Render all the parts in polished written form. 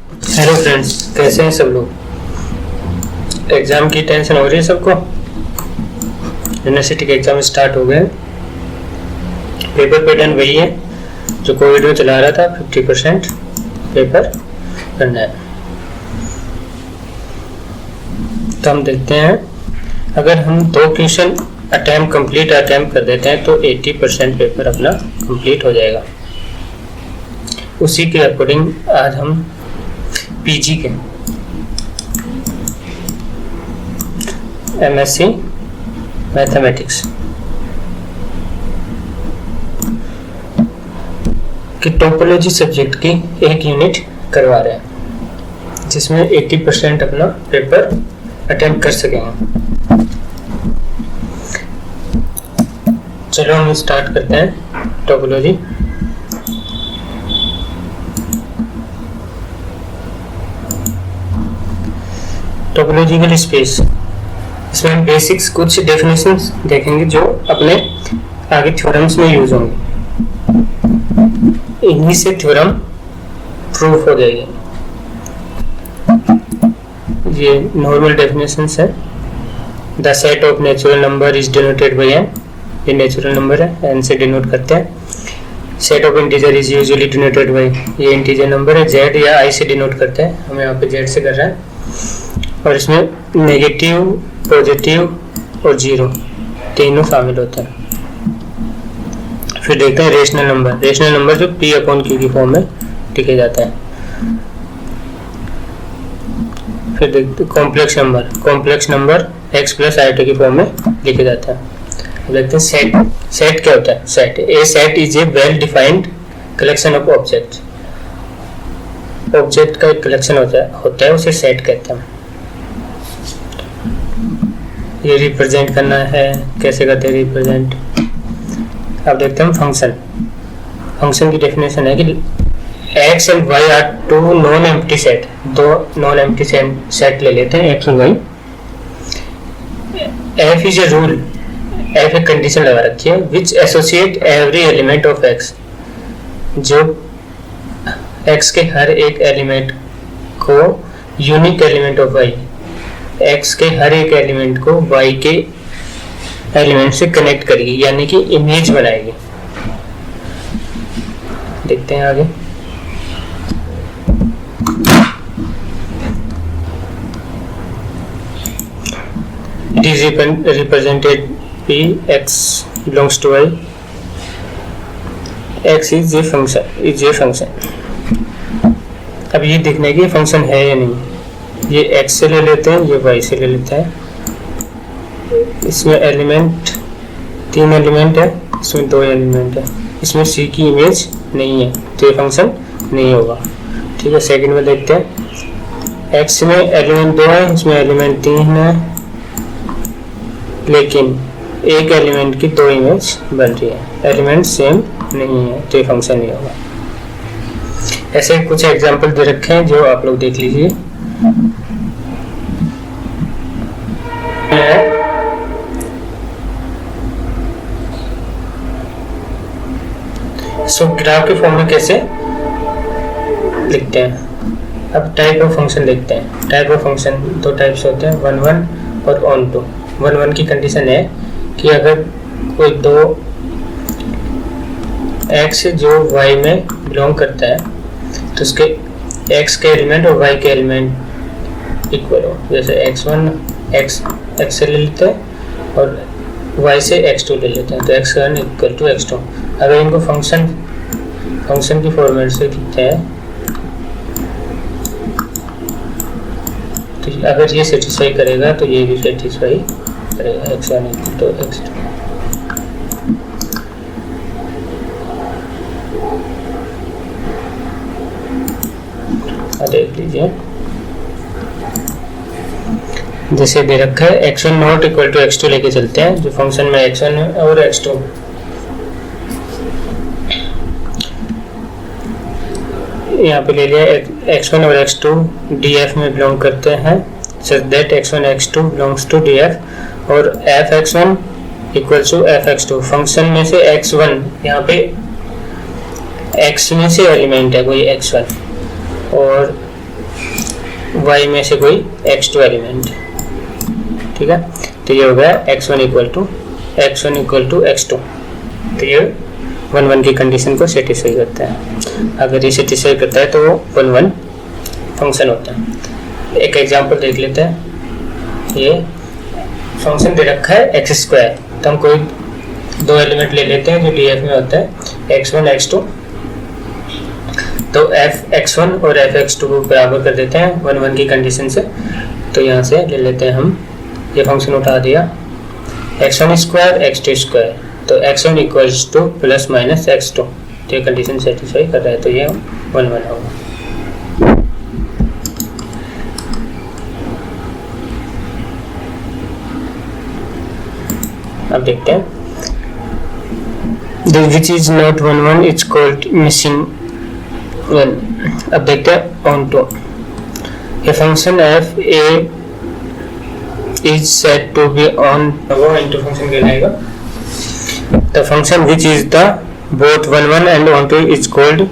Hello friends, कैसे हैं सब लोग। एग्ज़ाम की टेंशन हो रही है सबको। यूनिवर्सिटी के एग्ज़ाम स्टार्ट हो गए। पेपर पैटर्न वही है जो कोविड में चला रहा था। 50% पेपर करना है। तो हम देखते हैं, अगर हम 2 क्वेश्चन अटैम्प्ट कर देते हैं तो 80% पेपर अपना कंप्लीट हो जाएगा। उसी के अकॉर्डिंग आज हम पीजी के एमएससी मैथमेटिक्स की टोपोलॉजी सब्जेक्ट की एक यूनिट करवा रहे हैं, जिसमें 80% अपना पेपर अटेम्प्ट कर सकेंगे। चलो हम स्टार्ट करते हैं टोपोलॉजी। टोपोलॉजिकल स्पेस, इसमें हम बेसिक्स कुछ डेफिनेशंस देखेंगे जो अपने आगे थ्योरम्स में यूज होंगे। इन्हीं से थ्योरम प्रूफ हो जाएगी। ये नॉर्मल डेफिनेशंस है। The set of natural number is denoted by N. ये नेचुरल नंबर है, एन से डिनोट करते हैं। Set of integer is usually denoted by, ये इंटीजर नंबर है, जेड या आई से डिनोट करते हैं। हम यहाँ पे जेड से कर रहे हैं। और इसमें नेगेटिव, पॉजिटिव और जीरो तीनों शामिल होते हैं। फिर देखते हैं रेशनल नंबर। रेशनल नंबर जो पी अपॉन क्यू की फॉर्म में लिखे जाता है। फिर देखते हैं complex number. Complex number X plus I की फॉर्म में लिखे जाता है। देखते हैं सेट। सेट क्या होता है? Set, A set is A well defined collection of object. Object का एक कलेक्शन होता है उसे सेट कहते हैं। ये रिप्रेजेंट करना है, कैसे करते हैं रिप्रेजेंट। अब देखते हैं फंक्शन। फंक्शन की डेफिनेशन है कि x and y are two non empty set. दो नॉन एम्प्टी सेट ले लेते हैं, x और y। f is a rule, f एक कंडीशन लगा रखी है, which associate every element of x, जो x के हर एक एलिमेंट को unique element of y, x के हर एक एलिमेंट को y के एलिमेंट से कनेक्ट करेगी, यानी कि इमेज बनाएगी। देखते हैं आगे। It is represented p x belongs to y, x is a function। अब ये देखने की फंक्शन है या नहीं। ये x से ले लेते हैं, ये y से ले लेते हैं। इसमें एलिमेंट 3 एलिमेंट है, इसमें 2 एलिमेंट है। इसमें c की इमेज नहीं है तो ये फंक्शन नहीं होगा। ठीक है, सेकंड में देखते हैं। x में एलिमेंट 2 है, इसमें एलिमेंट 3 है, लेकिन एक एलिमेंट की 2 इमेज बन रही है। एलिमेंट सेम नहीं है तो ये फंक्शन नहीं होगा। ऐसे कुछ एग्जाम्पल दे रखे हैं जो आप लोग देख लीजिए। सो ग्राफ के फॉर्म में कैसे लिखते हैं। अब टाइप ऑफ फंक्शन देखते हैं। टाइप ऑफ फंक्शन 2 टाइप्स होते हैं, 1 1 और ऑन टू। 1 1 की कंडीशन है कि अगर कोई 2 x जो y में बिलोंग करता है तो उसके x के एलिमेंट और y के एलिमेंट इक्वल हो। जैसे x1 x से ले लेते हैं और y से x2 ले लेते हैं तो x1 इक्वल टू x2। अगर इनको फंक्शन की फॉर्मेट से लिखते हैं तो अगर ये सेटिस्फाई करेगा तो ये भी सेटिस्फाई करेगा। x1 equal to x2। देख लीजिए, जैसे दे रखा है x1 not equal to x2 लेके चलते हैं, जो फंक्शन में x1 और x2। यहाँ पे ले लिया x1 और x2 df में बिलोंग करते हैं, such that x1 x2 belongs to df और f(x1) equal to f(x2)। Function में से x1 यहाँ पे x में से एलिमेंट है कोई x1 और y में से कोई x2 एलिमेंट, ठीक है। तो ये हो गया x1 इक्वल टू x2, तो ये 1 1 की कंडीशन को सेटिस्फाई करता है। अगर ये सेटिस्फाई करता है तो वो 1 1 फंक्शन होता है। एक एग्जांपल देख लेते हैं। ये फंक्शन दे रखा है x2, तो हम कोई दो एलिमेंट ले लेते हैं जो df में होता है x1 x2, तो f(x1) और f(x2) को बराबर कर देते हैं 1 1 की कंडीशन से। तो यहाँ से ले लेते हैं हम, ये फंक्शन उठा दिया x1 स्क्वायर x2 स्क्वायर, तो x1 equals two plus minus x2, तो ये कंडीशन सेटिस्फाई कर रहा है, तो ये 1 1 होगा। अब देखते हैं, which is not 1 1 it's called missing 1। अब देखते हैं on to, a function f a is said to be on, वो into function कहलाएगा। the function which is the both 1 1 and onto is called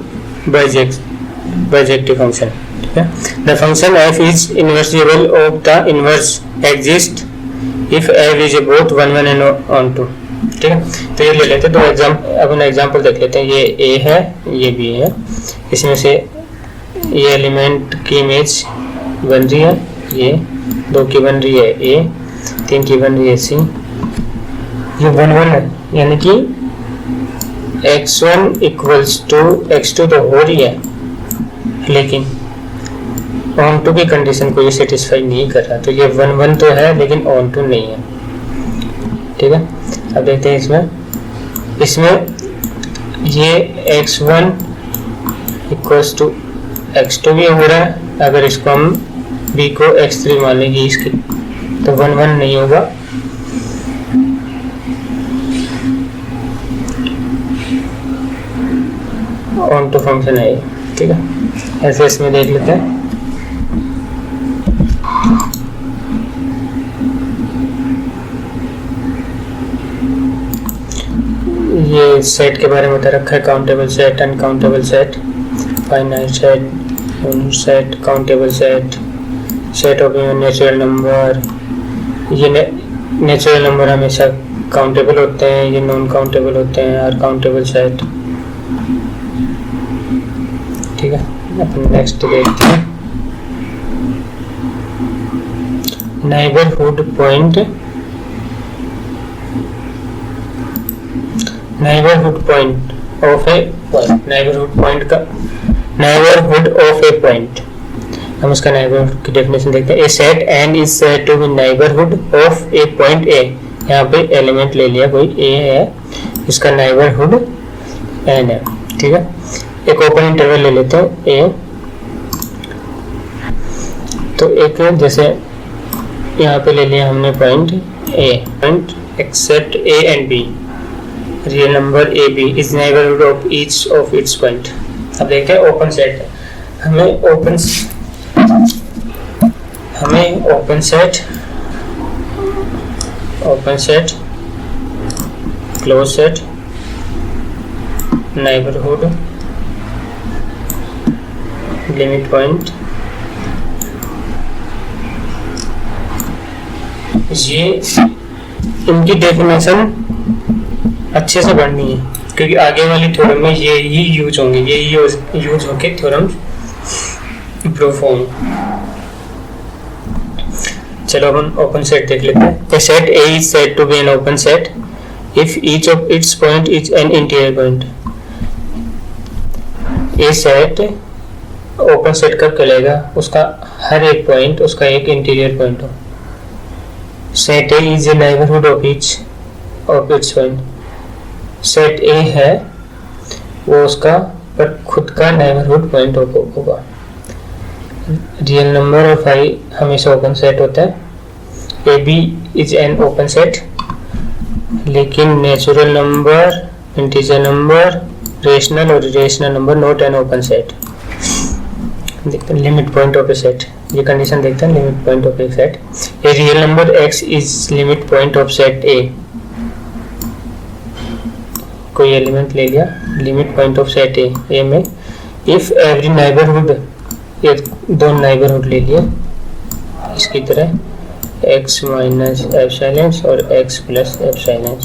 bijective function, ठीक है। the function f is inversible of the inverse exists if f is both 1 1 and onto, ठीक है। तो ये ले लेते हैं, तो अपन एग्जांपल देख लेते हैं। ये a है, ये b है, इसमें से ये एलिमेंट की इमेज बन रही है, ये 2 की बन रही है a, 3 की बन रही है c, ये 1 1 है, यानी कि x1 इक्वल्स टू x2 तो हो रही है, लेकिन ऑन टू की कंडीशन को ये सेटिस्फाई नहीं कर रहा। तो ये 1 1 तो है लेकिन ऑन टू नहीं है, ठीक है। अब देखते हैं इसमें ये x1 इक्वल्स टू x2 भी हो रहा है। अगर इसको हम b को x3 मान लेंगे इसकी, तो 1 1 नहीं होगा। ऑन टू फंक्शन है, ठीक है। ऐसे इसमें देख लेते हैं। ये सेट के बारे में बता रखा है, countable set, uncountable set, finite set, set, countable set, set of natural number. ये नेचुरल नंबर हमेशा काउंटेबल होते हैं, ये नॉन काउंटेबल होते हैं, और काउंटेबल सेट, ठीक है। अपन नेक्स्ट देखते हैं, neighbourhood point. Neighbourhood point of a point, neighbourhood of a point, हम उसका नेबरहुड की डेफिनेशन देखते हैं। A set N is said to be neighbourhood of a point A. यहाँ पे एलिमेंट ले लिया, कोई ए है, इसका नेबरहुड एन है, ठीक है। एक ओपन इंटरवल ले लेते हैं ए, तो एक जैसे यहाँ पे ले लिया हमने point A, point except A and B, real number A B is neighbourhood of each of its point. अब देखते हैं ओपन सेट, हमें open set, close set, neighbourhood, limit point, ये इनकी डेफिनेशन अच्छे से पढ़नी है, क्योंकि आगे वाली थ्योरम में ये ही यूज होंगे, ये यूज होके थ्योरम इम्प्रूव होंगे। चलो अपन ओपन सेट देख लेते हैं। A set A is said to be an open set if each of its point is an interior point। A set open set कब कहलाएगा, उसका हर एक पॉइंट उसका एक इंटीरियर पॉइंट हो। Set A is a neighborhood of each of its point। Set A है वो उसका पर खुद का नेबरहुड पॉइंट होगा। रियल नंबर ऑफ i हमेशा ओपन सेट होता है। A B is an open set, लेकिन natural number, integer number, rational और irrational number not an open set. देखते हैं limit point of A set, ये कंडीशन देखते हैं limit point of A set. A real number x is limit point of set ए। कोई element ले लिया, limit point of set ए में if every neighbourhood ये दो नाइबरहुड ले लिए इसकी तरह, x माइनस एप्सिलॉन और x plus epsilon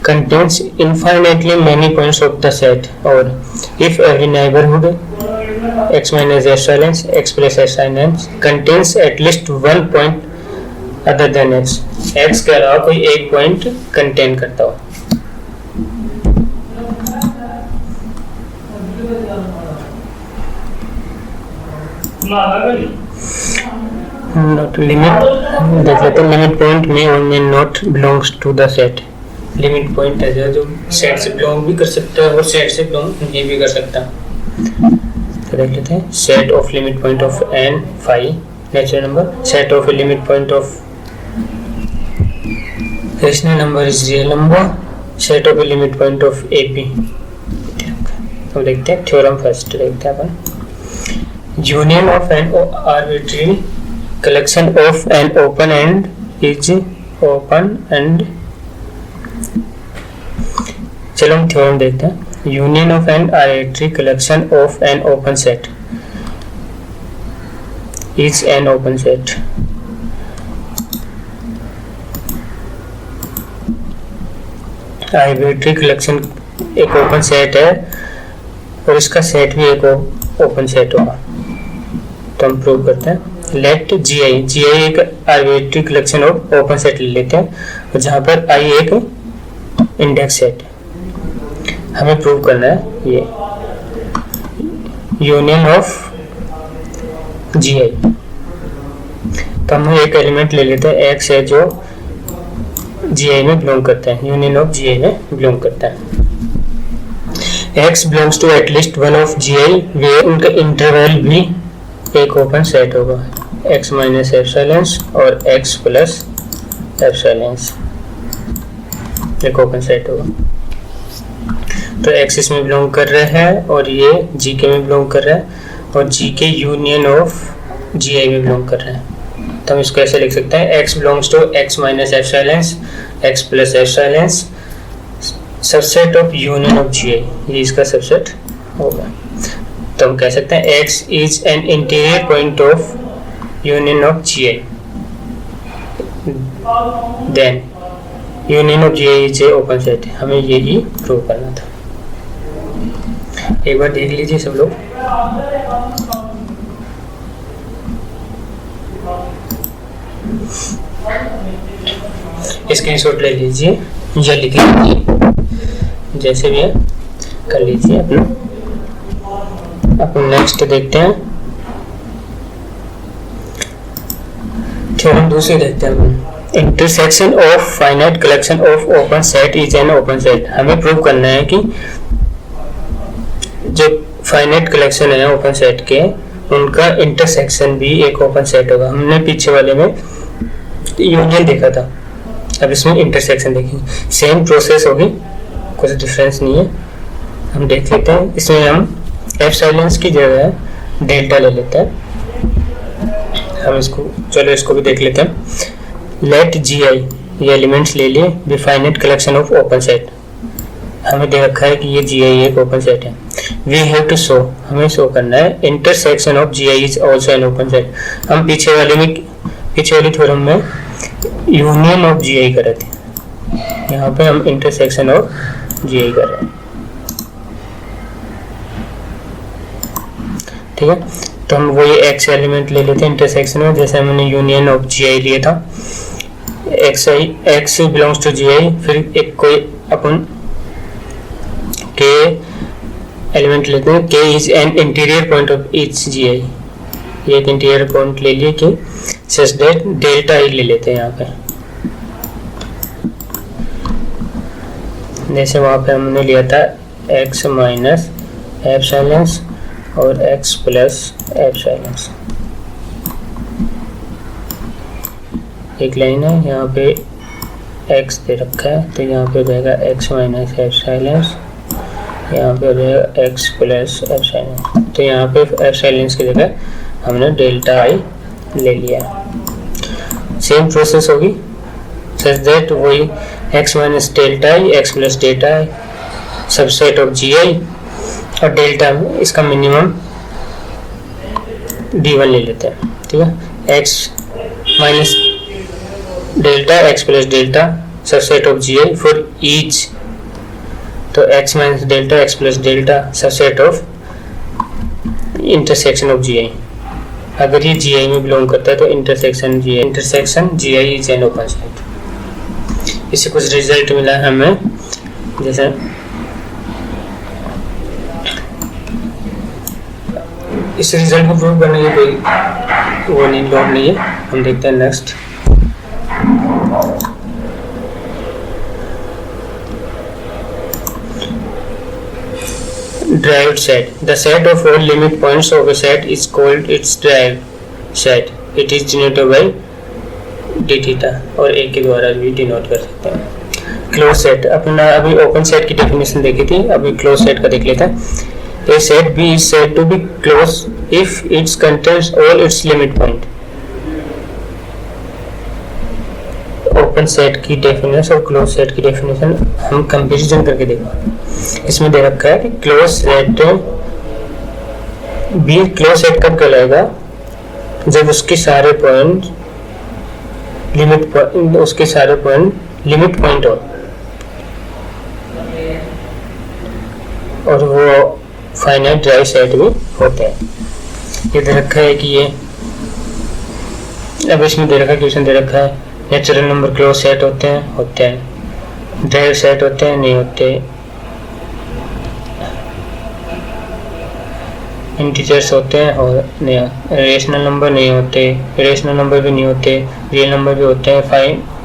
contains infinitely many points of the set, or if every neighborhood x minus epsilon x plus epsilon contains at least one point other than x, x के अलावा कोई एक point contain करता हो। Not limit देख लेते हैं, limit point में और में not belongs to the set. Limit point है जो सेट से बिलोंग भी कर सकता है और सेट से बिलोंग ये भी कर सकता है। तो देख लेते हैं, set of limit point of n phi natural number, set of limit point of rational number is real number, set of limit point of AP। तो देखते हैं थ्योरम फर्स्ट, देखते हैं अपन। Union of an arbitrary collection of an open end is open end। चलो हम theorem देखते हैं। Union of an arbitrary collection of an open set is an open set. Arbitrary collection एक ओपन सेट है और इसका सेट भी एक ओपन सेट होगा। तो हम प्रूव करते हैं। लेट GI एक arbitrary collection of open set ले लेते हैं और जहां पर I एक इंडेक्स सेट है। हमें प्रूव करना है ये यूनियन ऑफ GI। तो हम एक एलिमेंट ले लेते हैं X है जो GI में बिलोंग करता है, यूनियन ऑफ GI में बिलोंग करता है। X belongs to at least one of GI वे उनका इंटरवल भी एक ओपन सेट होगा, x माइनस एप्सिलॉन और x प्लस एप्सिलॉन एक ओपन सेट होगा। तो x इसमें बिलोंग कर रहा है और ये GK में बिलोंग कर रहा है और GK यूनियन ऑफ GI में बिलोंग कर रहा है। तो हम इसको ऐसे लिख सकते हैं, x belongs to x minus epsilon x plus epsilon subset of union of GI, ये इसका सबसेट होगा। तो हम कह सकते हैं x is an interior point of union of GI, then union of GI is a open set. हमें यही प्रूव करना था। एक बार देख लीजिए सब लोग। स्क्रीनशॉट ले लीजिए या लिख लीजिए, जैसे भी है कर लीजिए अपना। अपन नेक्स्ट देखते हैं, थ्योरम दूसरी देखते हैं। Intersection of finite collection of open set is an open set. हमें प्रूव करना है कि जो फाइनाइट कलेक्शन है ओपन सेट के, उनका इंटरसेक्शन भी एक ओपन सेट होगा। हमने पीछे वाले में यूनियन देखा था, अब इसमें इंटरसेक्शन देखेंगे। सेम प्रोसेस होगी, कुछ डिफरेंस नहीं है। हम देख लेते हैं, इसमें हम एप्सिलॉन की जगह डेल्टा ले लेते हैं। हम इसको चलो इसको भी देख लेते हैं। लेट GI ये एलिमेंट्स ले लिए be finite collection of open set. हमें दे रखा है कि ये GI एक ओपन सेट है। वी हैव टू शो, हमें शो करना है intersection of GI is also an open set. हम पीछे वाली थ्योरम में यूनियन ऑफ GI कर रहे थे, यहाँ पे हम इंटरसेक्शन ऑफ GI कर रहे हैं। ठीक है, तो हम वही x एलिमेंट ले लेते हैं इंटरसेक्शन में, जैसे हमने यूनियन ऑफ GI लिया था। x बिलोंग्स टू GI, फिर एक कोई अपन k एलिमेंट लेते हैं। k is an interior point of each GI। ये एक इंटीरियर पॉइंट ले लिए कि सच दैट डेल्टा i ले लेते हैं यहाँ पे। जैसे वहाँ पे हमने लिया था x माइनस एप्सिलॉन और x प्लस एप्सिलॉन। एक लाइन है, यहाँ पे x दे रखा है, तो यहाँ पे हो जाएगा x माइनस एप्सिलॉन, यहाँ पे हो जाएगा x प्लस एप्सिलॉन। तो यहाँ पे एप्सिलॉन की जगह हमने डेल्टा i ले लिया। सेम प्रोसेस होगी सच दैट वही x minus delta i x plus delta i subset of GI और डेल्टा इसका मिनिमम D1 ले लेते हैं, ठीक है। x minus delta x plus delta subset of GI for each, तो x minus delta x plus delta subset of intersection of GI। अगर ये GI में बिलोंग करता है तो intersection GI is an open set. इससे कुछ रिजल्ट मिला है हमें, जैसे इस रिजल्ट को प्रूव करने की कोई वो नहीं, लॉग नहीं है। हम देखते हैं next. Derived set. The set of all limit points of a set is called its derived set. It is denoted by d theta और a के द्वारा भी डिनोट कर सकते हैं। क्लोज सेट, अपना अभी ओपन सेट की डेफिनेशन देखी थी, अभी क्लोज सेट का देख लेते हैं। A set B is said to be closed if it contains all its limit point. Open set की डेफिनेशन और क्लोज सेट की डेफिनेशन हम कंपैरिजन करके देखेंगे। इसमें दे रखा है कि close set be close set कब कहलाएगा, जब उसके सारे पॉइंट लिमिट पॉइंट हो और वो फाइनाइट ड्राइव सेट भी होते हैं। ये दे रखा है कि ये, अब इसमें दे रखा क्वेश्चन दे रखा है नेचुरल नंबर क्लोज सेट होते हैं, ड्राइव सेट होते हैं, नहीं होते, इंटीजर्स होते हैं और नहीं, रेशनल नंबर नहीं होते, रेशनल नंबर भी नहीं होते, रियल नंबर भी होते हैं,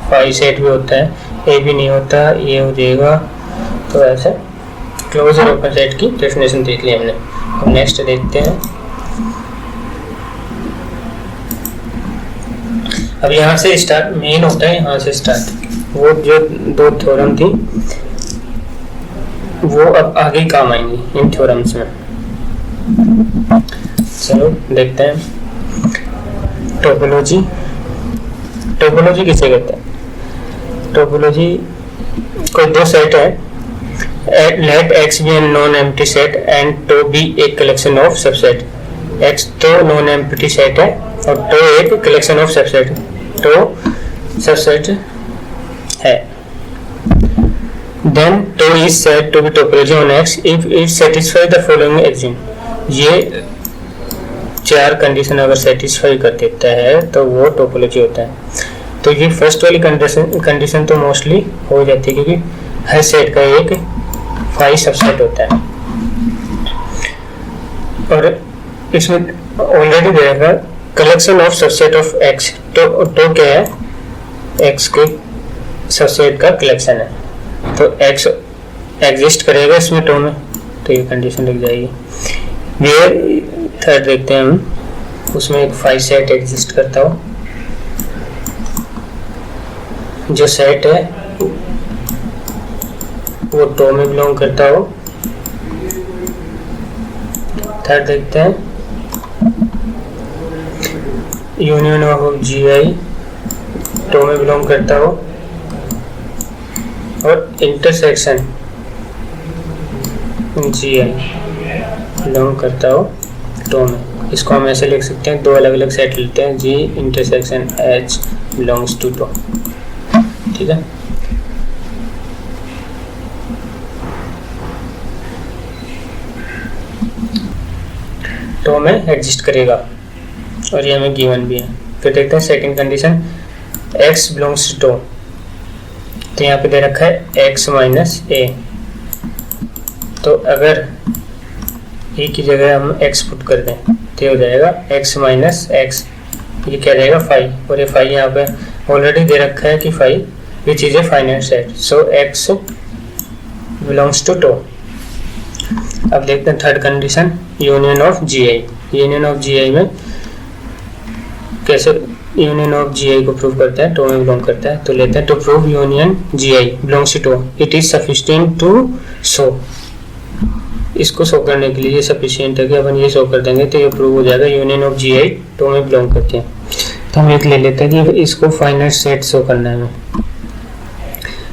फाइव सेट भी होता है, ए भी नहीं होता, ये हो जाएगा। तो ऐसे क्लोज और ओपन सेट की डेफिनेशन देख ली हमने। अब नेक्स्ट देखते हैं। अब यहाँ से स्टार्ट मेन होता है, यहाँ से स्टार्ट वो जो दो थ्योरम थी वो अब आगे काम आएंगी इन थ्योरम्स में। चलो देखते हैं। टोपोलॉजी किसे कहते हैं? टोपोलॉजी कोई दो सेट है, let X be a non-empty set and to be a collection of subset. X तो non-empty set है और to एक collection of subset, तो subset है। Then to is said to be topology on X if it satisfies the following axiom. ये चार condition अगर satisfy कर देता है तो वो टोपोलॉजी होता है। तो ये फर्स्ट वाली कंडीशन तो मोस्टली हो जाती है क्योंकि हर सेट का एक फाइव सबसेट होता है और इसमें ऑलरेडी देखा collection of subset of x. तो क्या है? एक्स के सबसेट का कलेक्शन है, तो एक्स एग्जिस्ट करेगा इसमें टो में, तो ये कंडीशन लग जाएगी। वेयर थर्ड देखते हैं हम, उसमें एक फाइव सेट एग्जिस्ट करता हो, जो सेट है वो टो में बिलोंग करता हो। थर्ड देखते हैं यूनियन ऑफ GI टो में बिलोंग करता हो और इंटरसेक्शन GI बिलोंग करता हो टो में। इसको हम ऐसे लिख सकते हैं, दो अलग अलग सेट लेते हैं, G intersection H belongs to tau, ठीक है। टो में एग्जिस्ट करेगा और ये हमें गिवन भी है। फिर देखते हैं second condition, x belongs to tau, तो यहाँ पे दे रखा है x माइनस ए, तो अगर ए की जगह हम x पुट कर दें तो हो जाएगा x माइनस एक्स, ये क्या रहेगा 5, और ये 5 यहाँ पे ऑलरेडी दे रखा है कि 5 ये चीज़ें finite set, so x belongs to tau. अब देखते हैं third condition union of GI। Union of GI में कैसे यूनियन ऑफ GI को प्रूव करता है? टो में बिलोंग करता है, तो लेते हैं to prove union GI belongs to tau it is sufficient to show. इसको शो करने के लिए ये सफिशिएंट है कि अपन ये शो कर देंगे तो ये प्रूव हो जाएगा यूनियन ऑफ GI टो में बिलोंग करते हैं। तो हम एक ले लेते हैं कि इसको फाइनाइट सेट शो करना है हमें,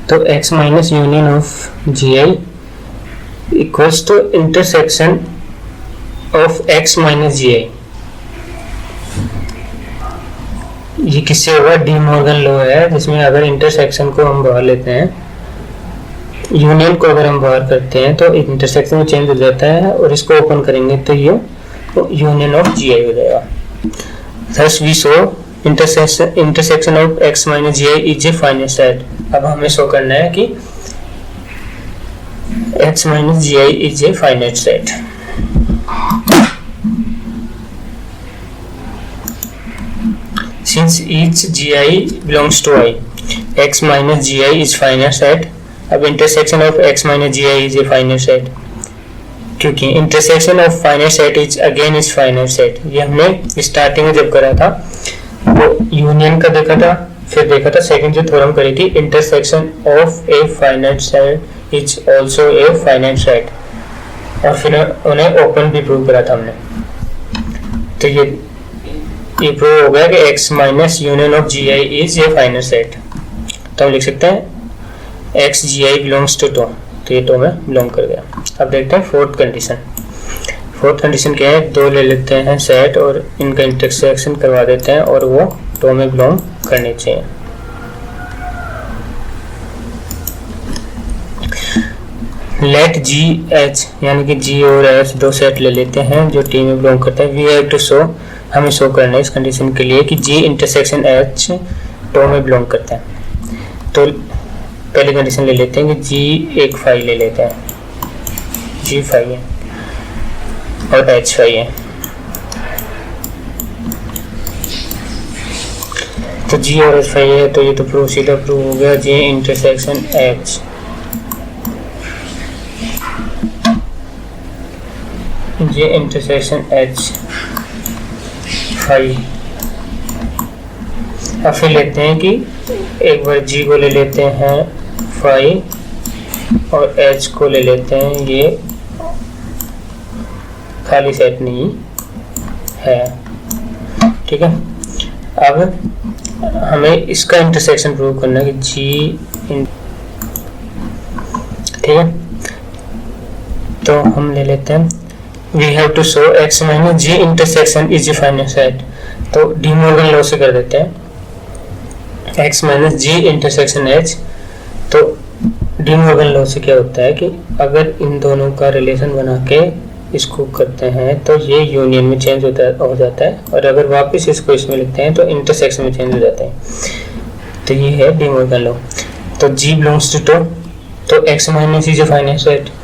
तो x minus union of GI equals to intersection of x minus G I. ये किससे होगा? डी मॉर्गन लॉ है, जिसमें अगर इंटरसेक्शन को हम बाहर लेते हैं, यूनियन को अगर हम बाहर करते हैं तो इंटरसेक्शन में चेंज हो जाता है, और इसको ओपन करेंगे तो ये यूनियन ऑफ जी आई हो जाएगा। Thus we show intersection of x minus G I is a finite set. अब हमें शो करना है कि x minus G I is a finite set. Since each gi belongs to I, x minus gi is finite set. अब intersection of x minus gi is a finite set, क्योंकि intersection of finite set is again is finite set। ये हमने starting में जब करा था वो union का देखा था, फिर देखा था सेकंड जो थ्योरम करी थी, intersection of a finite set is also a finite set, और फिर उन्हें ओपन भी प्रूव करा था हमने। तो ये प्रूव हो गया कि x minus union of G I is a finite set. तो हम लिख सकते हैं x G I belongs to tau, तो ये टो में बिलोंग कर गया। अब देखते हैं फोर्थ कंडीशन। फोर्थ कंडीशन क्या है? दो ले लेते हैं सेट और इनका इंटरसेक्शन करवा देते हैं और वो टो में बिलोंग करने चाहिए। लेट जी एच, यानी कि जी और एच दो सेट ले लेते हैं जो टी में बिलोंग करता है। वी हैव टू शो, हमें शो करना है इस कंडीशन के लिए कि जी इंटरसेक्शन एच टो में बिलोंग करता है। तो पहली कंडीशन ले लेते हैं कि जी एक फाई ले लेते हैं, जी फाई है और एच फाई है। तो जी और एच फाई है, तो ये तो सीधा प्रूव हो गया G intersection H. G intersection H phi. अब फिर लेते हैं कि एक बार जी को ले लेते हैं फाई और एच को ले लेते हैं, ये खाली सेट नहीं है, ठीक है। अब हमें इसका इंटरसेक्शन प्रूव करना है कि जी, ठीक है। तो हम ले लेते हैं we have to show x minus g intersection is a finite set। तो डी मॉर्गन लॉ से कर देते हैं x minus g intersection h। तो डी मॉर्गन लॉ से क्या होता है कि अगर इन दोनों का रिलेशन बना के इसको करते हैं तो ये यूनियन में चेंज हो जाता है, और अगर वापस इसको इसमें लिखते हैं तो इंटरसेक्शन में चेंज हो जाता है। तो ये है डी मॉर्गन लॉ। तो g belongs to टो, तो x minus is a finite set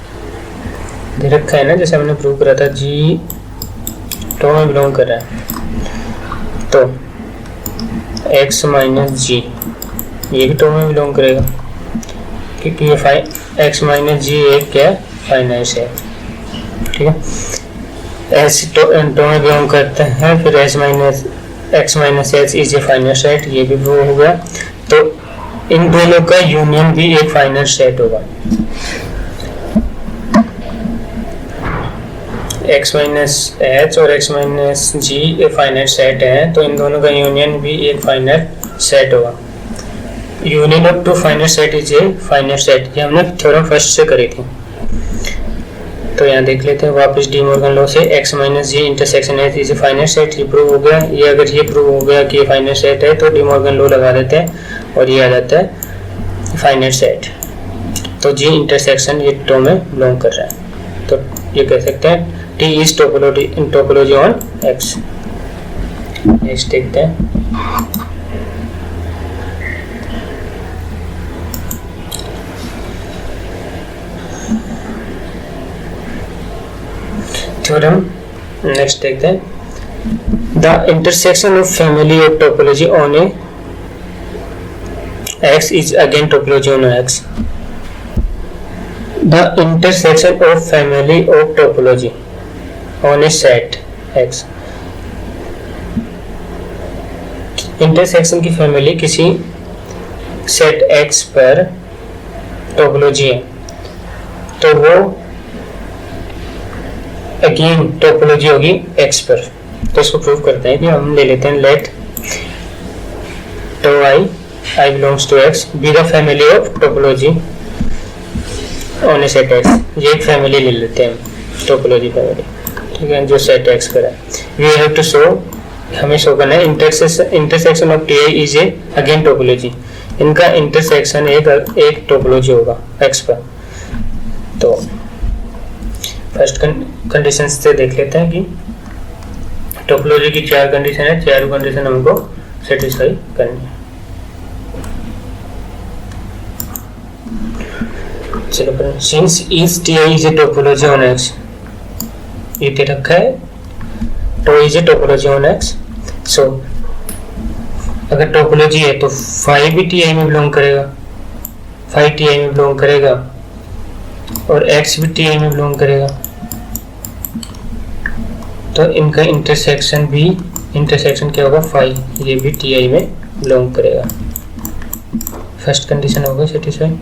दे रखा है ना, जैसे हमने प्रूव करा था जी टो में बिलोंग कर रहा है। तो x माइनस जी ये भी टो में बिलोंग करेगा, क्योंकि ये x माइनस जी एक क्या फाइनाइट है, ठीक है। एच टो में बिलोंग करते हैं, फिर x minus H is a finite set, ये भी प्रूव हो गया। तो इन दोनों का यूनियन भी एक फाइनाइट सेट होगा। x माइनस एच और x माइनस जी एक फाइनाइट सेट है, तो इन दोनों का यूनियन भी एक फाइनाइट सेट होगा। Union of two finite set is a finite set, ये हमने थ्योरम फर्स्ट से करी थी। तो यहाँ देख लेते हैं वापस डी मॉर्गन लॉ से x minus G intersection H is a finite set, ये प्रूव हो गया। ये अगर ये प्रूव हो गया कि ये फाइनाइट सेट है तो डी मॉर्गन लॉ लगा देते हैं और ये आ जाता है फाइनाइट सेट। तो जी इंटरसेक्शन ये टो में बिलोंग कर रहा है, तो ये कह सकते हैं T is topology on X। Next देखते हैं थ्योरम। नेक्स्ट देखते हैं the intersection of family of topology on A X is again topology on X। The intersection of family of topology on a set X। Intersection की family किसी set X पर topology है, तो वो again topology होगी X पर। तो इसको प्रूव करते हैं कि हम ले लेते हैं let tau I belongs to X be the family of topology on a set X, ये एक फैमिली ले लेते हैं, टोपोलॉजी फैमिली, ठीक है, जो सेट एक्स पर है। वी हैव टू शो, हमें शो करना है intersection of T I is A again topology, इनका इंटरसेक्शन एक टोपोलॉजी होगा एक्स पर। तो फर्स्ट कंडीशन से देख लेते हैं कि टोपोलॉजी की 4 कंडीशन है, चारों कंडीशन हमको सेटिस्फाई करनी है। चलो पर since is T I is a topology on X, ये दे रखा है तो is a topology on X. So अगर टोपोलॉजी है तो फाई भी टी आई में बिलोंग करेगा, फाई टी आई में बिलोंग करेगा और एक्स भी टी आई में बिलोंग करेगा, तो इनका इंटरसेक्शन भी, इंटरसेक्शन क्या होगा, फाई, ये भी टी आई में बिलोंग करेगा। फर्स्ट कंडीशन होगा सेटिस्फाई।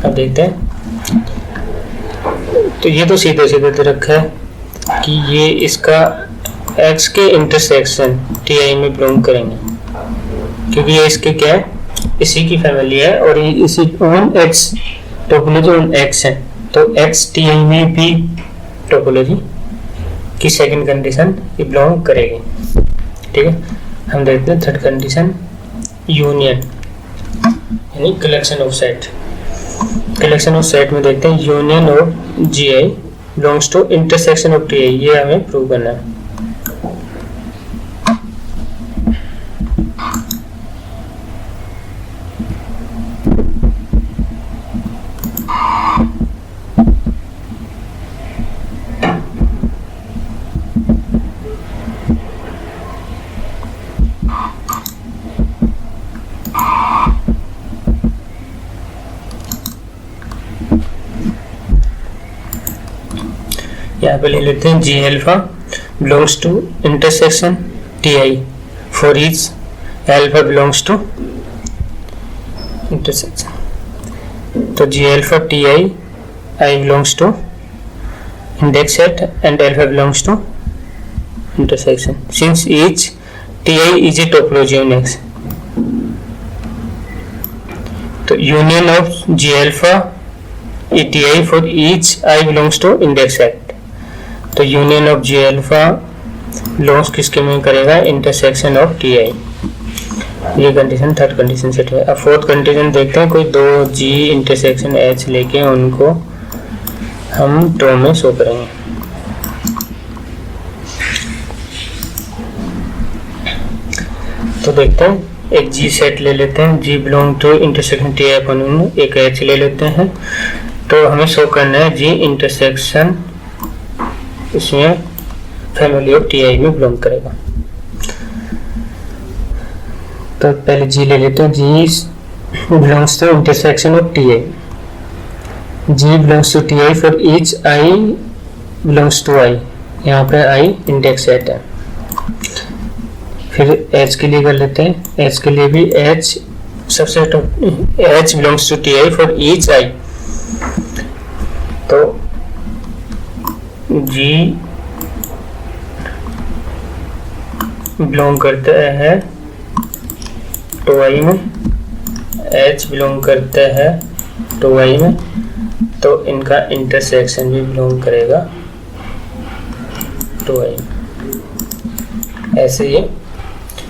अब देखते हैं, तो ये तो सीधे सीधे दे रखा है कि ये इसका x के इंटरसेक्शन टी आई में बिलोंग करेंगे, क्योंकि ये इसके क्या है, इसी की फैमिली है और ये इसी on x topology on x है, तो x टी आई में भी टोपोलॉजी की सेकंड कंडीशन ये बिलोंग करेगी, ठीक है। हम देखते हैं थर्ड कंडीशन, यूनियन यानी collection of set. Collection of set में देखते हैं union of G I belongs to intersection of T I, ये हमें प्रूव करना है। यहाँ पे ले लेते हैं G alpha belongs to intersection T I for each alpha belongs to intersection, तो G alpha T I I belongs to index set and alpha belongs to intersection since each T I is a topology on X. तो union of G alpha T I for each I belongs to index set, तो union of G alpha belongs किसके में करेगा, intersection of T I. ये condition third condition set है। अब fourth condition देखते हैं, कोई दो जी इंटरसेक्शन एच लेके उनको हम टो में शो करेंगे। तो देखते हैं, एक जी सेट ले लेते हैं, G belong to intersection T I अपन एक एच ले लेते हैं, तो हमें शो करना है जी इंटरसेक्शन इसमें फैमिली ऑफ टी आई में बिलोंग करेगा। तो पहले जी ले लेते हैं, G belongs to intersection of T I, G belongs to T I for each I belongs to I, यहाँ पे आई इंडेक्स सेट है। फिर एच के लिए कर लेते हैं, एच के लिए भी H subset of H belongs to T I for each I, तो जी बिलोंग करता है टू आई में, एच बिलोंग करता है टू आई में, तो इनका इंटरसेक्शन भी बिलोंग करेगा टू आई में। ऐसे ये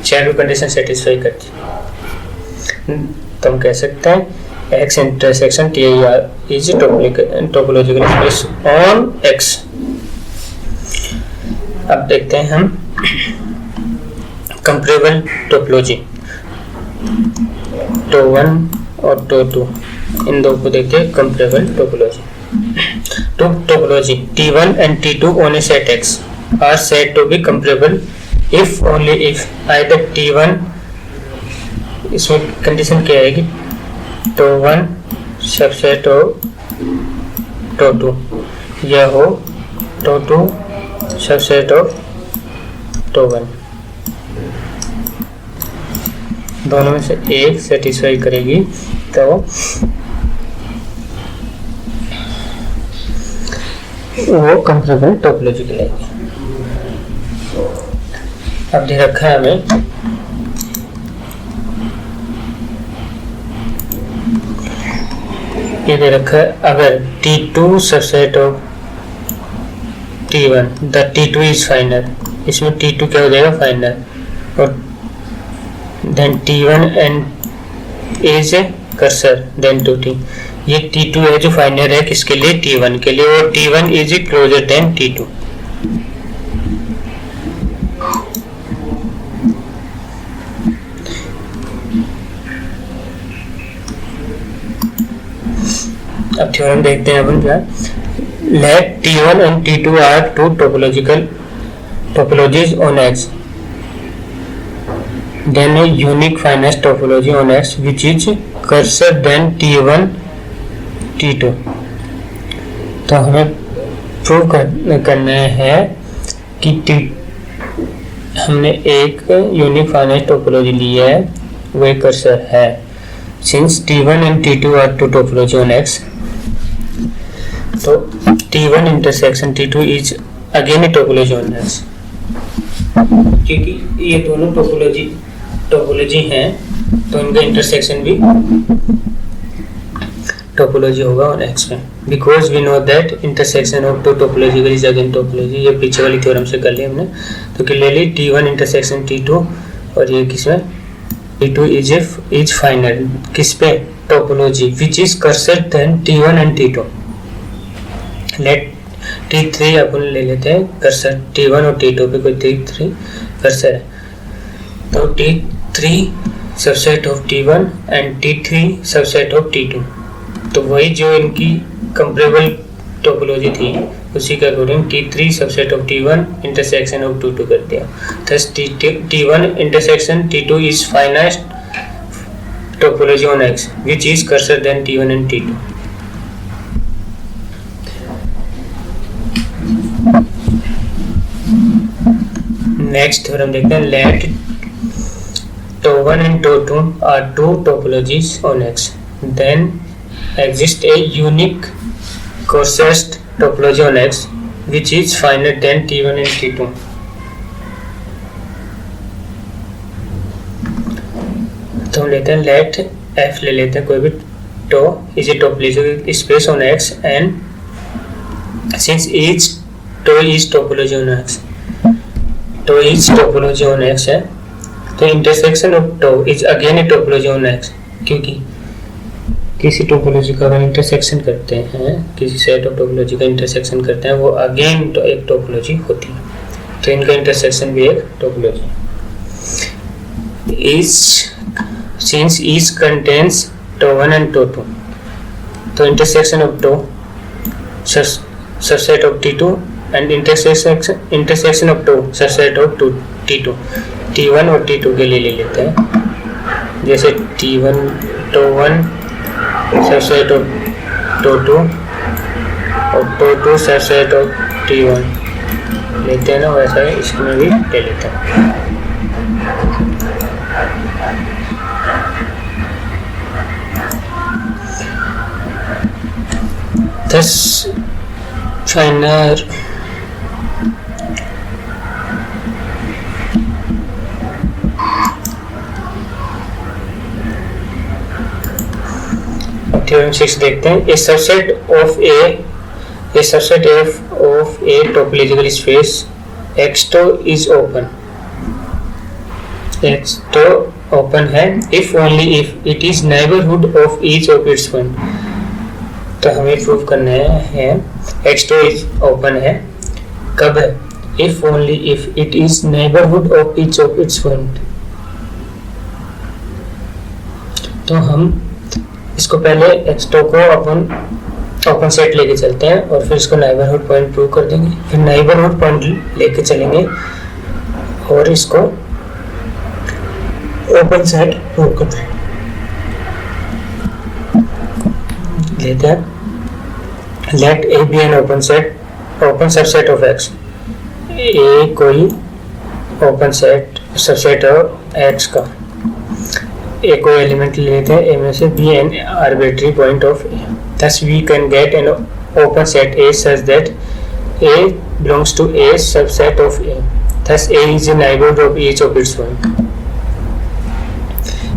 चारों कंडीशन सेटिस्फाई करती है, तो हम कह सकते हैं x intersection T I R is topological space on x. अब देखते हैं हम कंपेरेबल टोपोलॉजी, टो 1 और टो 2, इन दो को देखते हैं comparable topology. Two topology T1 and T2 on a set X are said to be comparable if only if either T1, इसमें कंडीशन क्या है कि टो 1 सबसेट हो टो 2 या हो टो 2 सबसेट ऑफ टो 1, दोनों में से एक सेटिस्फाई करेगी तो वो कंपेरेबल टोपोलॉजी कहलाएगी। अब दे रखा है हमें ये दे रखा है, अगर T2 subset of T1 the T2 is finer, इसमें T2 क्या हो जाएगा फाइनल, और then T1 and is coarser than 2T, ये T2 है जो फाइनल है किसके लिए, T1 के लिए, और T1 is closure then T2। अब थ्योरम देखते हैं अपन क्या, let T1 and T2 are two topologies on X, then a unique finite topology on X which is cursor than T1 T2। तो हमें प्रूव करना है कि हमने एक यूनिक फाइनाइट टोपोलॉजी ली है, वो एक कर्सर है, since T1 and T2 are two topology on X, तो T1 intersection T2 is again a topology on X, क्योंकि ये दोनों टोपोलॉजी हैं तो इनका इंटरसेक्शन भी टोपोलॉजी होगा ऑन X में, because we know that intersection of two topological is again topology. ये पीछे वाली थ्योरम से कर ली हमने, तो क्लियरली T1 इंटरसेक्शन T2, और ये किसमें T2 इज फाइनल किस पे, topology which is coarser than T1 and T2। Let T3 अपन ले लेते हैं कर्सर, T1 और T2 पे कोई T3 कर्सर है, तो T3 subset of T1 and T3 subset of T2, तो वही जो इनकी कंपेरेबल टोपोलॉजी थी उसी के according T3 subset of T1 intersection of T2 कर दिया, thus T1 intersection T2 is finite topology on X which is coarser than T1 and T2। Next theorem देखते हैं, let T1 and T2 are two topologies on X, then exist a unique closest topology on X which is finite than T1 and T2। तो हम लेते हैं late F ले लेते हैं, कोई भी tau is a topological space on X and since each tau is topology on X, tau is topology on X है, तो intersection of tau is again a topology on X, क्योंकि किसी topology का इंटरसेक्शन करते हैं, किसी set of topology का intersection करते हैं, वो अगेन तो एक टोपोलॉजी होती है, तो इनका इंटरसेक्शन भी एक topology. Is since is contains T1 and T2, तो intersection of tau subset of T2 and intersection of tau subset of T2, T1 और T2 के लिए ले लेते हैं, जैसे T1 सबसेट ऑफ T2 और T2 सबसेट ऑफ T1 लेते हैं ना, वैसा है इसमें भी ले लेते हैं। थस फाइनल थ्योरम 6 देखते हैं, a subset F of a topological space X2 is open, X2 open है if only if it is neighbourhood of each of its point. तो हमें प्रूव करना है X2 इज ओपन है, कब है, if only if it is neighbourhood of each of its point. तो हम इसको पहले X2 को अपन ओपन सेट लेके चलते हैं और फिर इसको नेबरहुड पॉइंट प्रूव कर देंगे, फिर नेबरहुड पॉइंट लेके चलेंगे और इसको ओपन सेट प्रूव कर देंगे। लेते हैं, let A be an open subset of X, A कोई ओपन सबसेट ऑफ X का एक कोई एलिमेंट लेते हैं A में से, B an arbitrary point of A, thus we can get an open set A such that A belongs to A subset of A, thus A is a neighborhood of each of its point।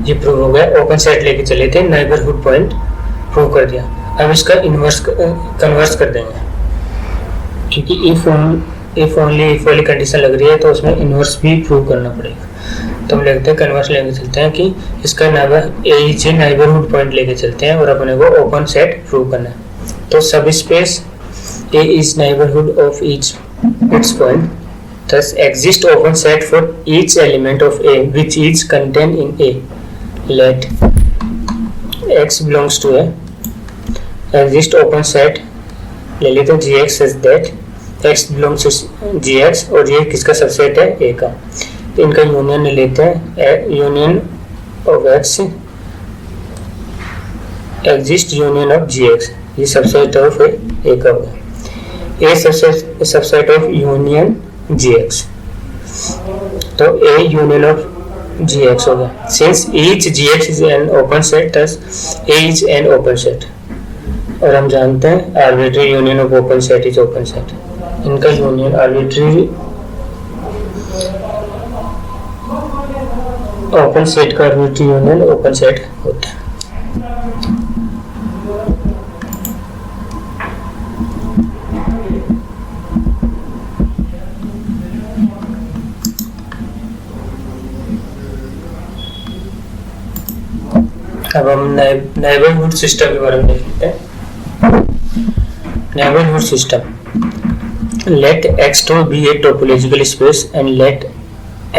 ये prove हो गया, open set लेके चले थे, neighbourhood point prove कर दिया। अब इसका इन्वर्स कन्वर्स कर देंगे, क्योंकि इफ ओनली वाली कंडीशन लग रही है तो उसमें इन्वर्स भी प्रूव करना पड़ेगा। तो हम लिखते हैं कन्वर्स लेके चलते हैं कि इसका नेबरहुड पॉइंट लेके चलते हैं और अपने को ओपन सेट प्रूव करना है। तो सब space A is neighborhood of its point, thus exist open set for each element of A which is contained in A. Let x belongs to A, exist open set ले लेते हैं gx such that x belongs to gx और ये किसका subset है A का। तो इनका यूनियन ले लेते हैं, union of x exist union of gx, ये सबसेट ऑफ A का होगा। A subset of union gx, तो A यूनियन ऑफ gx होगा। Since each gx is an open set, thus A is an open set। और हम जानते हैं arbitrary union of open set is open set. इनका union arbitrary open set का arbitrary union open set होता है। अब हम नेबरहुड सिस्टम के बारे में देखते हैं। Neighbourhood system, let x2 be a topological space and let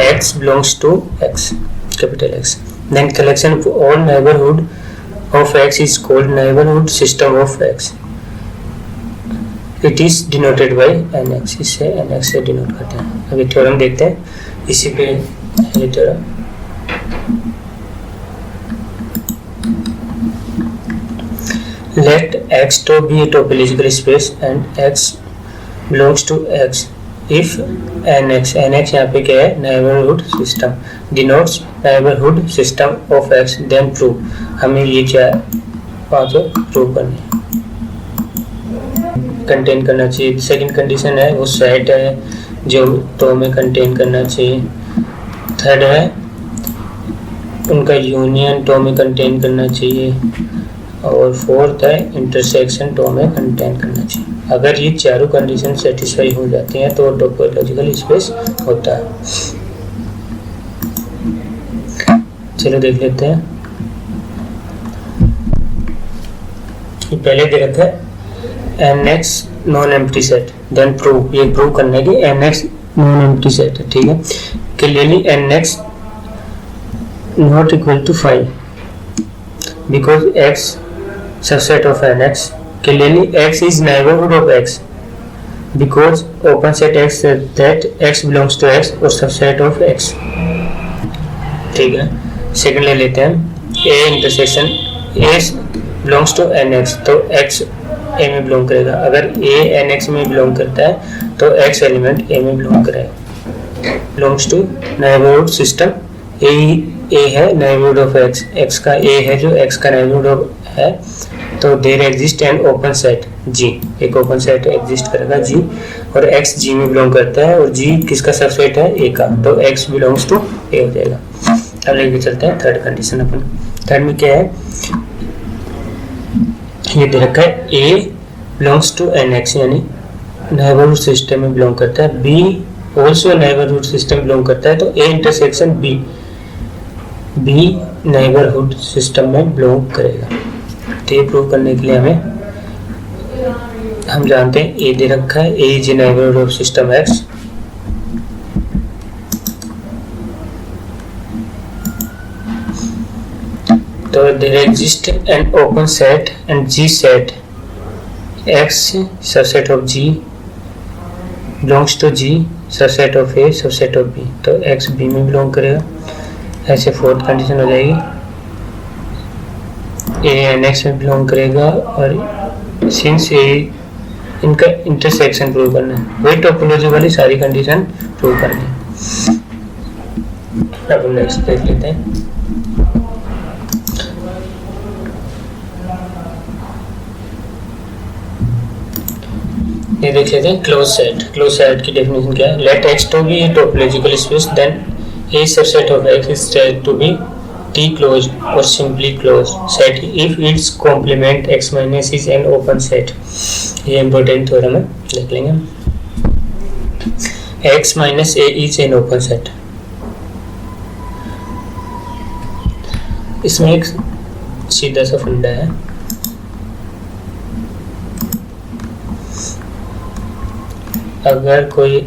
x belongs to x, capital X, then collection of all neighborhood of x is called neighborhood system of x. It is denoted by nx, इसे nx से denote करते हैं। अभी theorem देखते हैं, इसी पे ये theorem. Let x2 be a topological space and x belongs to x if nx यहाँ पे क्या है, neighborhood system denotes neighborhood system of x, then prove। हमें ये क्या पांचों प्रूव करने कंटेन करना चाहिए। सेकंड कंडीशन है वो सेट है जो तो में कंटेन करना चाहिए। थर्ड है उनका यूनियन तो में कंटेन करना चाहिए। और फोर्थ है इंटरसेक्शन टो में कंटेन करना चाहिए। अगर ये चारों कंडीशन सेटिस्फाई हो जाती हैं तो टोपोलॉजिकल स्पेस होता है। चलो देख लेते हैं। ये पहले दे रखा है nx non empty set, then prove, ये प्रूव करने की nx नॉन एम्प्टी सेट है, ठीक है। Clearly nx not equal to 5 because x subset of nx, clearly x is neighborhood of x because open set x says that x belongs to x और subset of x, ठीक है। Second ले लेते हैं a intersection a belongs to nx, तो x a में belong करेगा। अगर a nx में बिलोंग करता है तो x एलिमेंट a में बिलोंग करेगा। belongs to neighborhood system, a है neighborhood of x, x का a है जो x का neighborhood of है, तो there exist an open set g, एक ओपन सेट एग्जिस्ट करेगा g और x g में बिलोंग करता है और g किसका सबसेट है a का, तो x बिलोंग्स टू a हो जाएगा। अब लेके चलते हैं थर्ड कंडीशन। अपन थर्ड में क्या है, ये दे रखा है a बिलोंग्स टू nx यानी नेबरहुड सिस्टम में बिलोंग करता है, b also neighbourhood system belong करता है, तो a intersection b neighbourhood system में बिलोंग करेगा। तो ये प्रूव करने के लिए हम जानते हैं ए दे रखा है, A is neighbourhood of system X, तो there exist an open set and G set X subset of G belongs to G subset of A subset of B, तो एक्स बी में बिलोंग करेगा। ऐसे फोर्थ कंडीशन हो जाएगी, A N X में belong करेगा और सिंस ए इनका इंटरसेक्शन प्रूव करना है, वही टोपोलॉजी वाली सारी कंडीशन प्रूव करनी है। अब हम नेक्स्ट देख लेते हैं। ये देख लेते हैं क्लोज सेट। क्लोज सेट की डेफिनेशन क्या है, let X to be topological space then a subset of X is said to be T closed or simply closed set if its complement x minus is an open set. ये important theorem है, देख लेंगे. x minus a is an open set. इसमें एक सीधा सा फंडा है. अगर कोई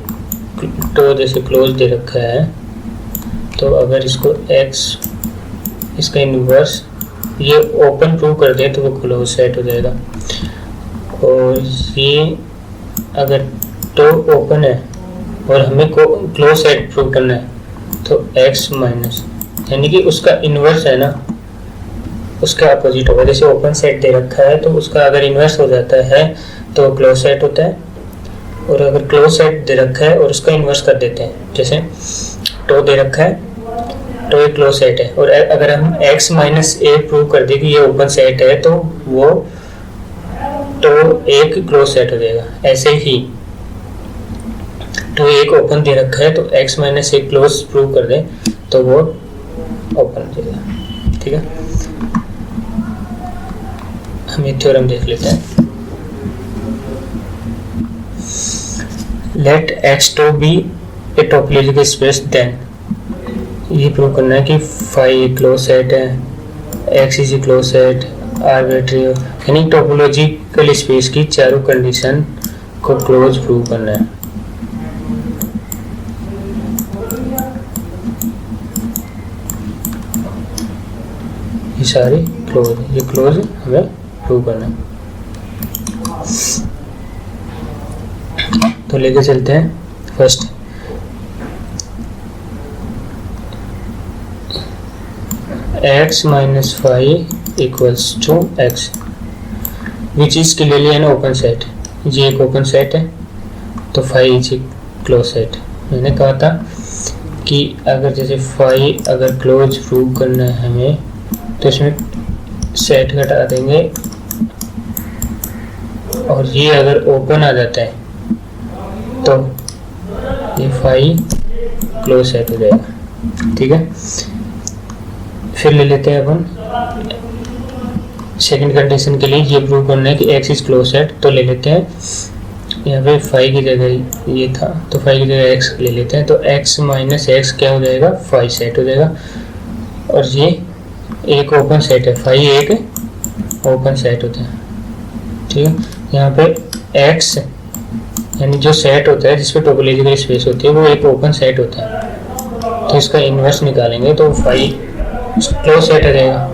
तो जैसे क्लोज दे रखा है, तो अगर इसको x इसका इन्वर्स ये ओपन प्रूव कर दे तो वो क्लोज सेट हो जाएगा. और ये अगर तो ओपन है और हमें को क्लोज सेट प्रूव करना है तो x माइनस यानी कि उसका इन्वर्स है ना, उसका अपोजिट होगा. जैसे ओपन सेट दे रखा है तो उसका अगर इन्वर्स हो जाता है तो क्लोज सेट होता है. और अगर क्लोज सेट दे रखा है और उसका इन्वर्स कर देते हैं, जैसे तो दे रखा है तो एक क्लोज सेट है. और अगर हम x माइनस ए प्रूव कर दे कि ये ओपन सेट है तो वो तो एक क्लोज सेट हो जाएगा. ऐसे ही तो एक ओपन दे रखा है तो x माइनस ए क्लोज प्रूव कर दे तो वो ओपन हो जाएगा. ठीक है, हम ये थ्योरम देख लेते हैं. Let x2 be a topological space, then ये प्रूव करना है कि फाई क्लोज सेट है, x is a close set, arbitrary यानी टोपोलॉजिकल स्पेस की चारों कंडीशन को क्लोज प्रूव करना है. ये सारी क्लोज, ये क्लोज हमें प्रूव करना है. तो लेके चलते हैं first. x minus five equals to x which is clearly an open set. ये एक ओपन सेट है तो five is a close set. मैंने कहा था कि अगर जैसे फाइव अगर क्लोज प्रूव करना है हमें तो इसमें सेट घटा देंगे और ये अगर ओपन आ जाता है तो ये फाइव क्लोज सेट हो जाएगा. ठीक है, फिर ले लेते हैं अपन सेकंड कंडीशन के लिए. ये प्रूव करना है कि x इज क्लोज सेट, तो ले लेते हैं यहाँ पे फाइव की जगह ये था तो फाइव की जगह x ले लेते हैं. तो x माइनस एक्स क्या हो जाएगा, फाइव सेट हो जाएगा. और ये एक ओपन सेट है, फाइव एक ओपन सेट होता है. ठीक है, यहाँ पे x यानी जो सेट होता है जिसपे टोपोलॉजिकल स्पेस होती है वो एक ओपन सेट होता है. तो इसका इन्वर्स निकालेंगे तो फाइव क्लोज सेट आ जाएगा.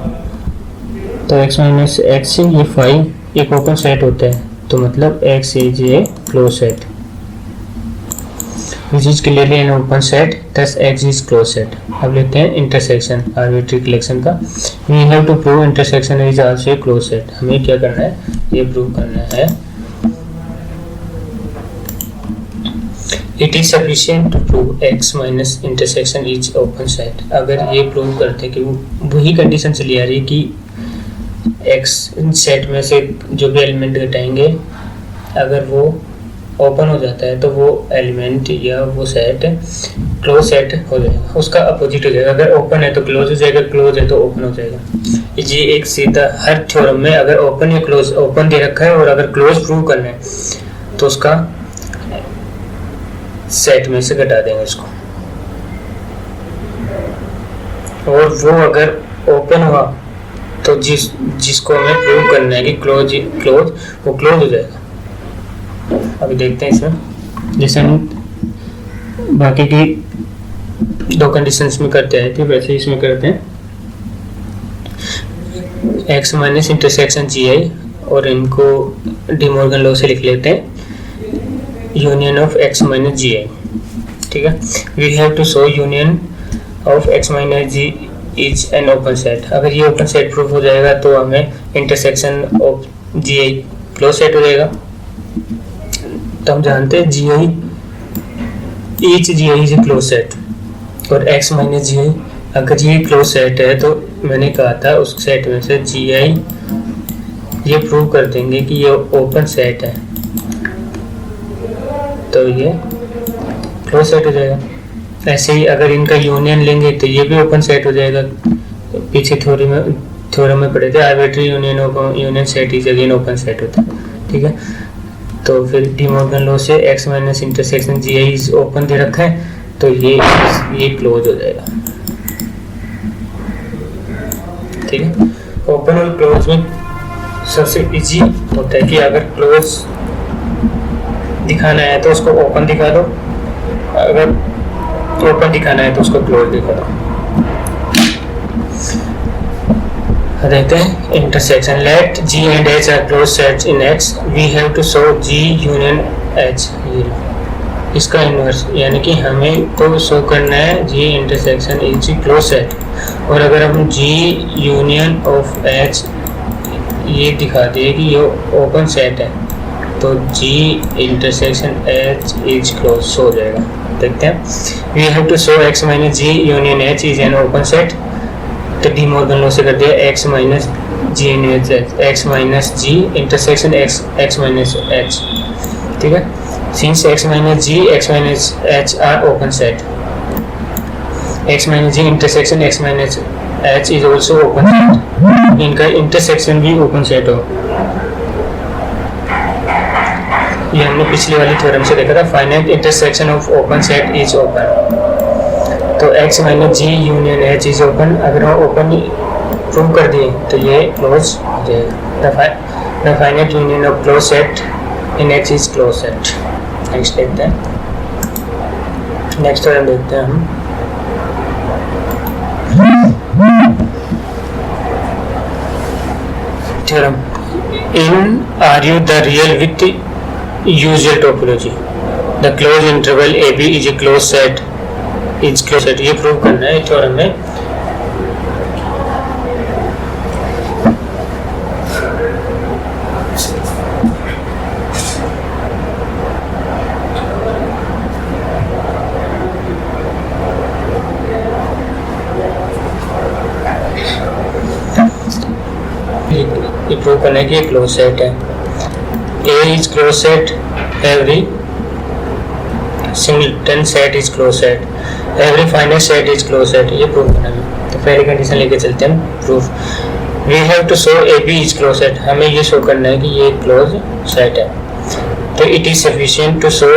तो x माइनस एक्स से ये फाइव एक ओपन सेट होता है तो मतलब x is a close set which is clearly an open set, thus x is close set. अब लेते हैं इंटरसेक्शन आर्बिट्री कलेक्शन का. We have to prove intersection is also a close set. हमें क्या करना है, ये प्रूव करना है. It is sufficient to prove x minus intersection is open set. अगर ये प्रूव करते कि वही कंडीशन चली आ रही है कि x सेट में से जो भी एलिमेंट घटाएंगे अगर वो ओपन हो जाता है तो वो एलिमेंट या वो सेट क्लोज सेट हो जाएगा, उसका अपोजिट हो जाएगा. अगर ओपन है तो क्लोज हो जाएगा, क्लोज है तो ओपन हो जाएगा. ये एक सीधा हर थ्योरम में अगर ओपन या क्लोज, ओपन दे रखा है और अगर क्लोज प्रूव करना है तो उसका सेट में से घटा देंगे इसको. और वो अगर ओपन हुआ तो जिसको हमें प्रूव करना है कि क्लोज वो क्लोज हो जाएगा. अभी देखते हैं इसमें जैसे हम बाकी की दो कंडीशंस में करते हैं थे वैसे इसमें करते हैं. x माइनस इंटरसेक्शन GI और इनको डिमॉर्गन लॉ से लिख लेते हैं union of x minus GI. ठीक है, we have to show union of x minus G is an open set. अगर ये ओपन सेट प्रूफ हो जाएगा तो हमें intersection of GI close set हो जाएगा. तो हम जानते हैं GI each GI is a close set और x माइनस GI अगर ये क्लोज सेट है तो मैंने कहा था उस सेट में से GI ये प्रूव कर देंगे कि ये ओपन सेट है तो ये क्लोज सेट हो जाएगा. ऐसे ही अगर इनका यूनियन लेंगे तो ये भी ओपन सेट हो जाएगा. P पीछे थ्योरम में पढ़े थे, arbitrary union set is again open set होता है, ठीक है। तो फिर डी मॉर्गन लॉ से x minus intersection G is open दे रखा है, तो ये क्लोज हो जाएगा, ठीक है। ओपन और क्लोज में सबसे इजी होता है कि अगर क्लोज दिखाना है तो उसको ओपन दिखा दो, अगर ओपन दिखाना है तो उसको क्लोज दिखा दो। देखते हैं intersection, let G and H are closed sets in X, we have to show G union H। इसका इन्वर्स यानी कि हमें को शो करना है G intersection is close set, और अगर हम G यूनियन ऑफ H ये दिखा दिए कि ये ओपन सेट है, तो G intersection H is close हो जाएगा। देखते हैं, we have to show x minus G union H is an open set, तो डी मॉर्गन लॉ से कर दिया x minus G union x minus G intersection x minus h, ठीक है। Since x minus G x minus h are open set, x minus G intersection x minus h is also open set, इनका intersection भी open set हो। ये हमने पिछली वाली theorem से देखा था, finite intersection of open set is open, तो x minus G union H is open, अगर हम ओपन प्रूव कर दिए तो ये क्लोज हो जाएगा। The finite union of close set in X is close set. Next देखते हैं, नेक्स्ट थ्योरम देखते हैं हम। Theorem, in R U the real with usual topology, the close interval A B is a close set is close set, ये prove करना है theorem में। ये प्रूव करना है कि ये क्लोज सेट है। A is closed set, every singleton set is closed set, every finite set is closed set, ये प्रूव करना है। तो पहली कंडीशन लेके चलते हैं proof, we have to show AB is closed set, हमें ये शो करना है कि ये क्लोज सेट है। तो it is sufficient to show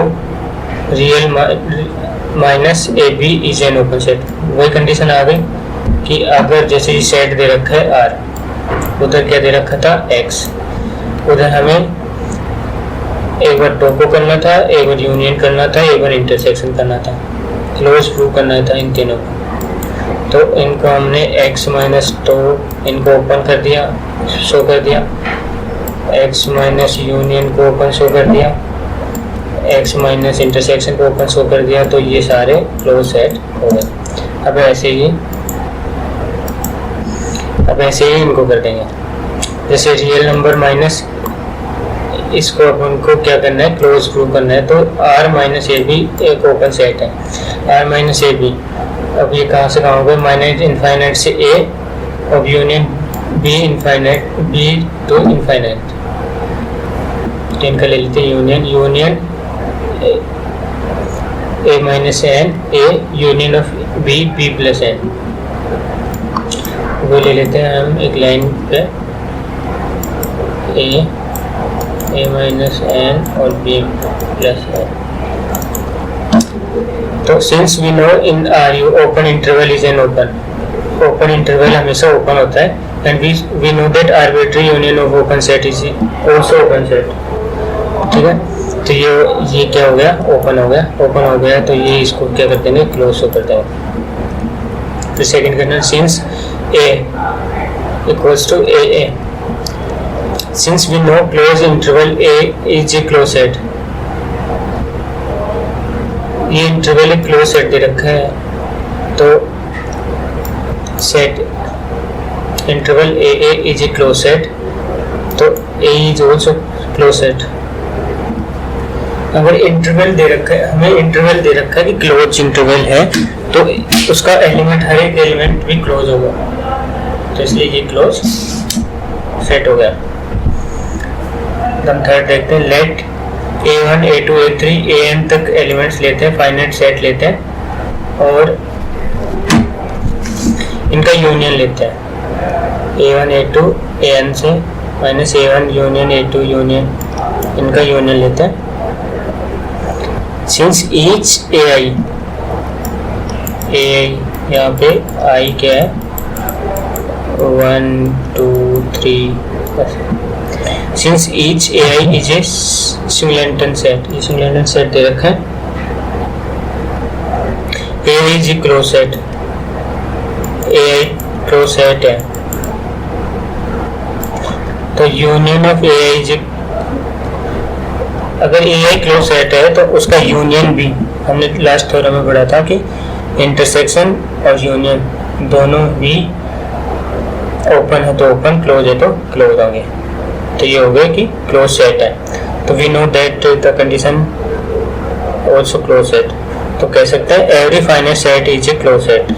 real minus AB is an open set, वही कंडीशन आ गई कि अगर जैसे ये सेट दे रखा है R, उधर क्या दे रखा था X, उधर हमें एक बार टोपो करना था, एक बार यूनियन करना था, एक बार इंटरसेक्शन करना था, क्लोज प्रूव करना था इन तीनों को। तो इनको हमने x माइनस तो इनको ओपन कर दिया, शो कर दिया, x माइनस यूनियन को ओपन शो कर दिया, x माइनस इंटरसेक्शन को ओपन शो कर दिया, तो ये सारे क्लोज सेट हो गए। अब ऐसे ही इनको कर देंगे, जैसे रियल नंबर माइनस इसको अपन को क्या करना है, क्लोज प्रूव करना है। तो r माइनस ए बी एक ओपन सेट है, r माइनस ए बी, अब ये कहाँ से कहाँ होगा, माइनस इनफाइनाइट से a, अब union b infinite b to infinite, इनका ले लेते हैं union a minus N a union of b b plus N, वो ले लेते हैं हम एक लाइन पे a माइनस एन और b प्लस एन। तो since we know in R U open interval is an open interval हमेशा ओपन होता है, and we know that arbitrary union of open set is also open set, ठीक है। तो ये क्या हो गया, ओपन हो गया, तो ये इसको क्या कर देंगे, क्लोज कर देंगे। तो second condition, since a equals to a, since we know closed interval a is a closed set, ये इंटरवल एक क्लोज सेट दे रखा है, तो set interval a a is a closed set, तो a is also closed set। अगर interval दे रखा है, हमें इंटरवल दे रखा है कि क्लोज इंटरवल है, तो उसका एलिमेंट, हर एक एलिमेंट भी क्लोज होगा, तो इसलिए ये क्लोज सेट हो गया। थर्ड देखते हैं, late a1 a2 a3 an तक एलिमेंट्स लेते हैं, फाइनाइट सेट लेते हैं और इनका यूनियन लेते हैं। A1 A2 AN से minus A1 union A2 union, इनका यूनियन लेते हैं। सिंस ईच AI यहाँ पे I क्या है 1 2 3, since each AI is a singleton set, ये सिंगलेटन सेट दे रखा है। AI is a close set, AI close set है, तो यूनियन ऑफ AI इज, अगर AI क्लोज सेट है तो उसका यूनियन भी, हमने लास्ट थ्योरम में पढ़ा था कि इंटरसेक्शन और यूनियन दोनों भी ओपन है तो ओपन, क्लोज है तो क्लोज होंगे। तो ये हो गया कि क्लोज सेट है, तो we know that the condition also close set, तो कह सकते हैं every finite set is a close set.